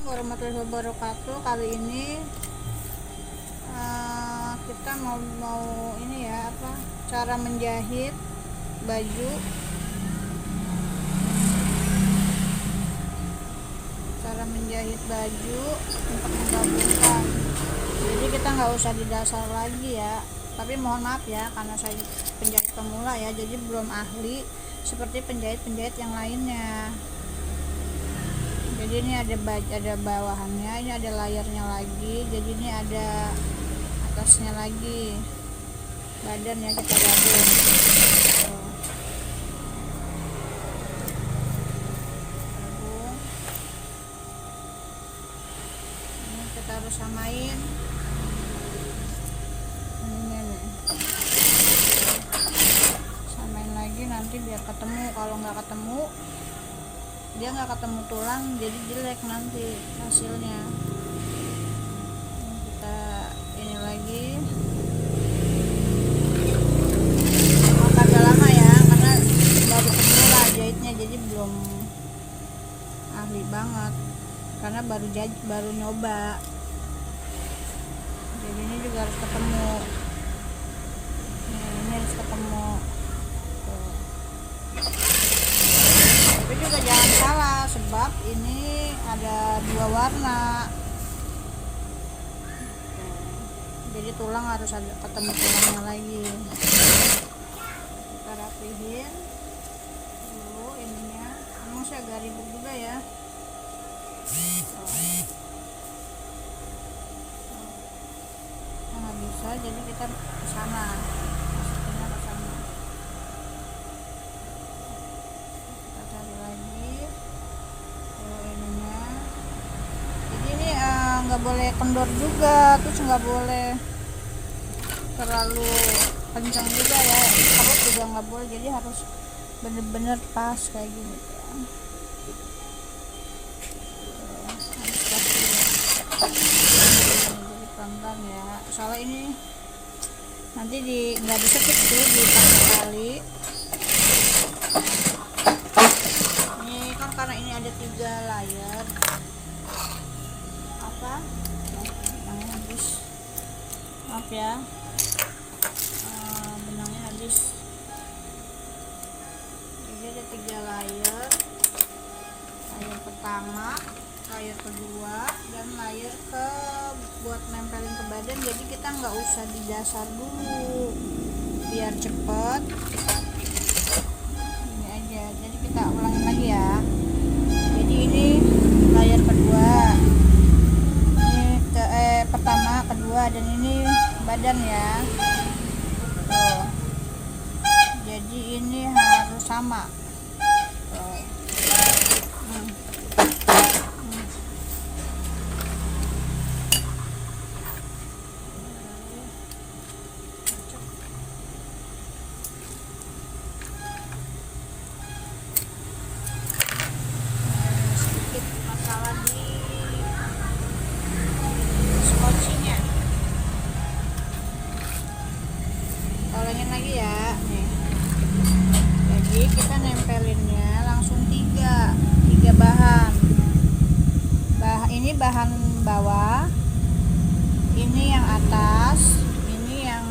Warahmatullahi wabarakatuh. Kali ini kita mau ini ya, cara menjahit baju, untuk menggabungkan. Jadi kita nggak usah di dasar lagi ya, tapi mohon maaf ya karena saya penjahit pemula ya, jadi belum ahli seperti penjahit yang lainnya. Jadi ini ada bawahannya, ini ada layarnya lagi, jadi ini ada atasnya lagi, badan ya, kita gabung. Ini kita harus samain ini nih, samain lagi nanti biar ketemu. Kalau nggak ketemu, dia nggak ketemu tulang, jadi jelek nanti hasilnya. Ini kita ini lagi, agak lama ya karena baru pemula jahitnya, jadi belum ahli banget karena baru nyoba. Jadi ini juga harus ketemu, ini harus ketemu tuh. Tapi juga jangan salah, sebab ini ada dua warna, jadi tulang harus ada ketemu tulangnya lagi. Kita rapihin dulu ininya, emang sih agak ribet juga ya. Nggak bisa, jadi kita ke sana, masukinnya ke sana. Kita cari lagi ininya. Jadi ini nggak boleh kendor juga, terus nggak boleh terlalu kencang juga ya, perut juga nggak boleh, jadi harus bener-bener pas kayak gini ya. Harus pasti ya. Jadi pelan-pelan ya, soalnya ini nanti nggak disekip tuh, dipakai tali. Ini kan karena ini ada 3 layer, benangnya habis, maaf ya, benangnya habis. Jadi ada 3 layer pertama, layer kedua, dan layer buat nempelin ke badan. Jadi kita nggak usah di dasar dulu biar cepet, ini aja. Jadi kita ulangin lagi ya. Jadi ini layer kedua, ini pertama, kedua, dan ini badan ya. Tuh. Jadi ini harus sama. Tuh. Sedikit masalah di skocinya. Ulangin lagi ya nih. Jadi kita nempelinnya langsung tiga bahan. Ini bahan bawah, ini yang atas, ini yang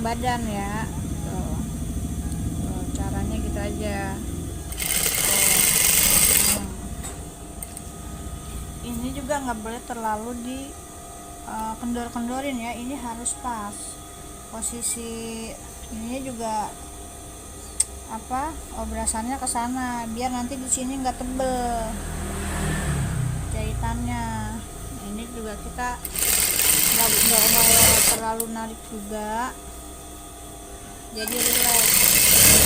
badan ya. Tuh. Caranya gitu aja. Ini juga nggak boleh terlalu di kendor-kendorin ya, ini harus pas posisi. Ini juga obrasannya ke sana biar nanti di sini nggak tebel jahitannya. Ini juga kita nggak terlalu narik juga, jadi relax.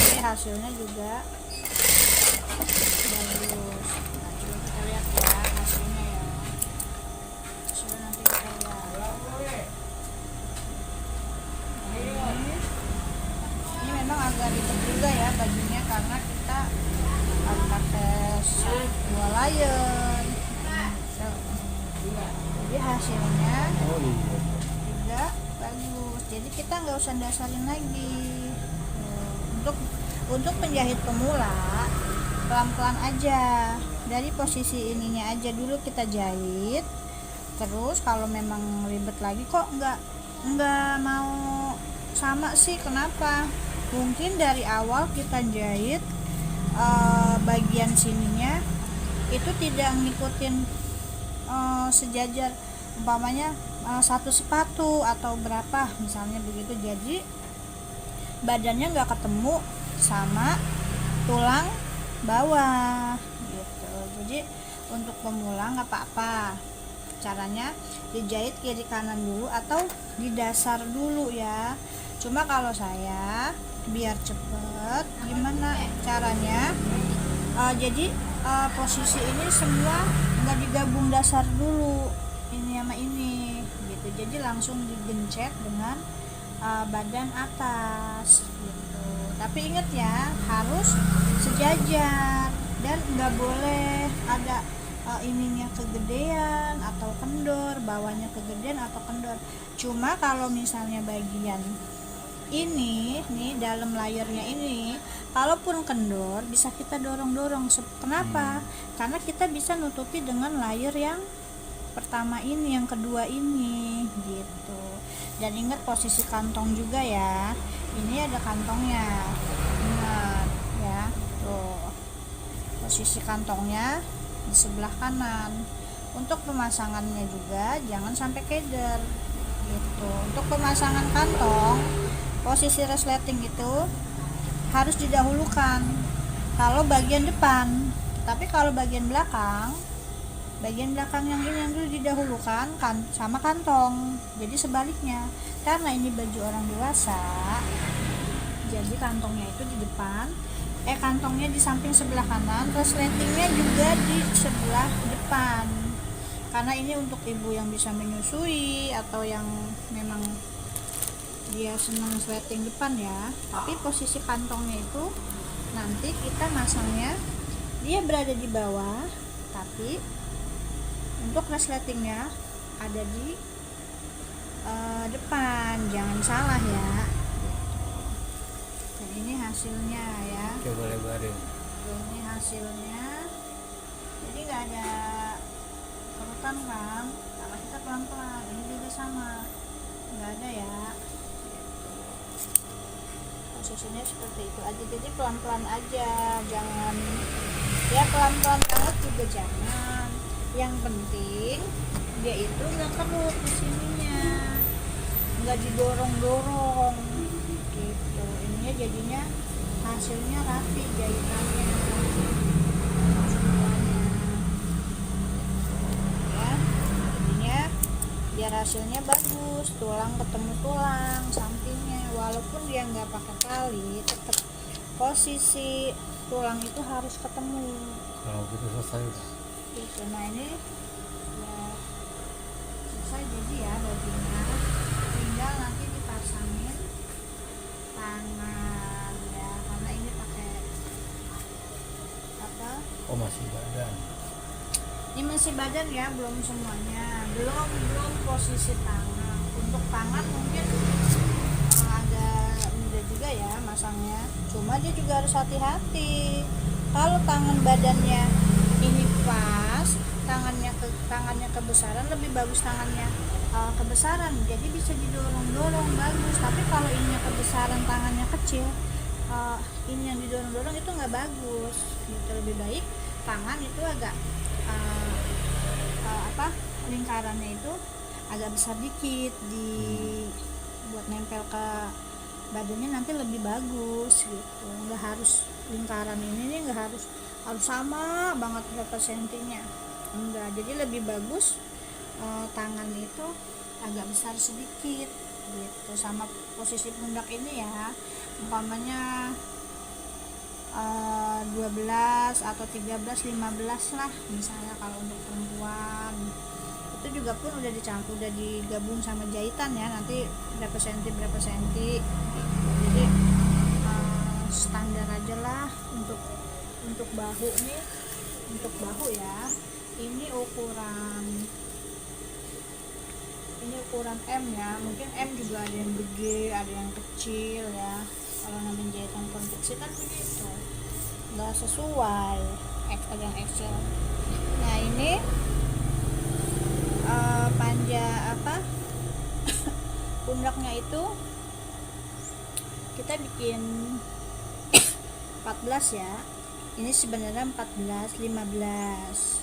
Jadi hasilnya juga bagus. Nah, coba kita lihat ya hasilnya ya. Hasilnya nanti kita lihat. Ini memang agak ribet juga ya bajunya, karena kita harus pakai 2 layer. Jadi hasilnya juga bagus. Jadi kita nggak usah dasarin lagi. Untuk penjahit pemula pelan-pelan aja, dari posisi ininya aja dulu kita jahit. Terus kalau memang ribet lagi kok nggak mau sama sih, kenapa? Mungkin dari awal kita jahit bagian sininya itu tidak ngikutin sejajar, umpamanya satu sepatu atau berapa misalnya begitu, jadi badannya nggak ketemu sama tulang bawah gitu. Jadi untuk pemula nggak apa-apa, caranya dijahit kiri kanan dulu atau di dasar dulu ya. Cuma kalau saya biar cepet, gimana caranya, jadi posisi ini semua nggak digabung dasar dulu ini sama ini gitu, jadi langsung digencet dengan badan atas gitu. Tapi ingat ya, harus sejajar dan nggak boleh ada ininya kegedean atau kendor, bawahnya kegedean atau kendor. Cuma kalau misalnya bagian ini nih, dalam layarnya ini kalaupun kendor bisa kita dorong-dorong. Kenapa? Karena kita bisa nutupi dengan layer yang pertama ini, yang kedua ini gitu. Dan ingat posisi kantong juga ya, ini ada kantongnya, ingat ya, tuh posisi kantongnya di sebelah kanan. Untuk pemasangannya juga jangan sampai keder gitu. Untuk pemasangan kantong, posisi resleting itu harus didahulukan kalau bagian depan, tapi kalau bagian belakang yang ini yang dulu didahulukan kan sama kantong. Jadi sebaliknya, karena ini baju orang dewasa, jadi kantongnya itu di depan, kantongnya di samping sebelah kanan, resletingnya juga di sebelah depan. Karena ini untuk ibu yang bisa menyusui atau yang memang dia senang resleting depan ya. Tapi posisi kantongnya itu nanti kita masangnya dia berada di bawah, tapi untuk resletingnya ada di depan, jangan salah ya. Dan ini hasilnya ya, coba lebarin. ini hasilnya, jadi nggak ada kerutan kan, karena kita pelan-pelan. Ini juga sama, nggak ada ya. Posisinya seperti itu aja, jadi pelan-pelan aja, jangan ya pelan-pelan banget juga jangan. Yang penting dia itu nggak kerut di sininya, nggak didorong-dorong gitu. Ininya jadinya hasilnya rapi jahitannya semuanya ya. Jadinya biar hasilnya bagus, tulang ketemu tulang sampingnya, walaupun dia nggak pakai tali, tetap posisi tulang itu harus ketemu. Kalau gitu selesai Gitu. Nah ini ya selesai jadi ya bajunya, tinggal nanti dipasangin tangan ya, karena ini pakai apa, masih badan. ini masih badan ya, belum semuanya, belum posisi tangan. Untuk tangan mungkin agak mudah juga ya masangnya, cuma dia juga harus hati-hati. Kalau tangan badannya ini pas, tangannya kebesaran, lebih bagus tangannya kebesaran, jadi bisa didorong-dorong bagus. Tapi kalau ininya kebesaran, tangannya kecil, ini yang didorong-dorong itu nggak bagus gitu. Lebih baik tangan itu agak lingkarannya itu agak besar dikit, buat nempel ke badannya nanti lebih bagus gitu. Nggak harus lingkaran ini nih, nggak harus sama banget berapa sentinya, enggak. Jadi lebih bagus tangan itu agak besar sedikit gitu. Sama posisi pundak ini ya, umpamanya 12 atau 13, 15 lah misalnya kalau untuk perempuan. Itu juga pun udah dicampur, udah digabung sama jahitan ya, nanti berapa senti gitu. Jadi standar aja lah. Untuk bahu nih, untuk bahu ya, ini ukuran M ya. Mungkin M juga ada yang gede, ada yang kecil ya. Kalau namanya jahitan konveksi kan begitu, nggak sesuai. XL yang XL. Nah ini panja apa pundaknya itu kita bikin 14 ya. Ini sebenarnya 14 15.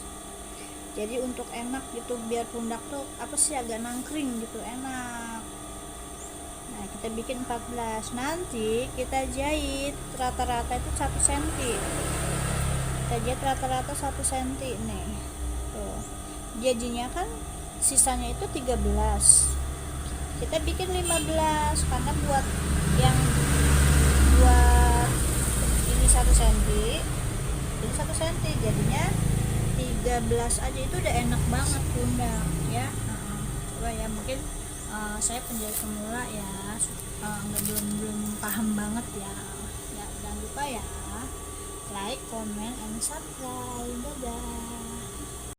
Jadi untuk enak gitu, biar pundak tuh apa sih agak nangkring gitu, enak. Nah kita bikin 14. Nanti kita jahit rata-rata itu 1 cm. Kita jahit rata-rata 1 cm nih. Tuh. Jadinya kan sisanya itu 13. Kita bikin 15 karena buat ini 1 cm. Ini 1 cm jadinya 13 aja itu udah enak banget pundak ya. Coba ya, mungkin saya penjahit pemula ya, belum paham banget ya. Ya jangan lupa ya, like, comment, and subscribe. Dadah.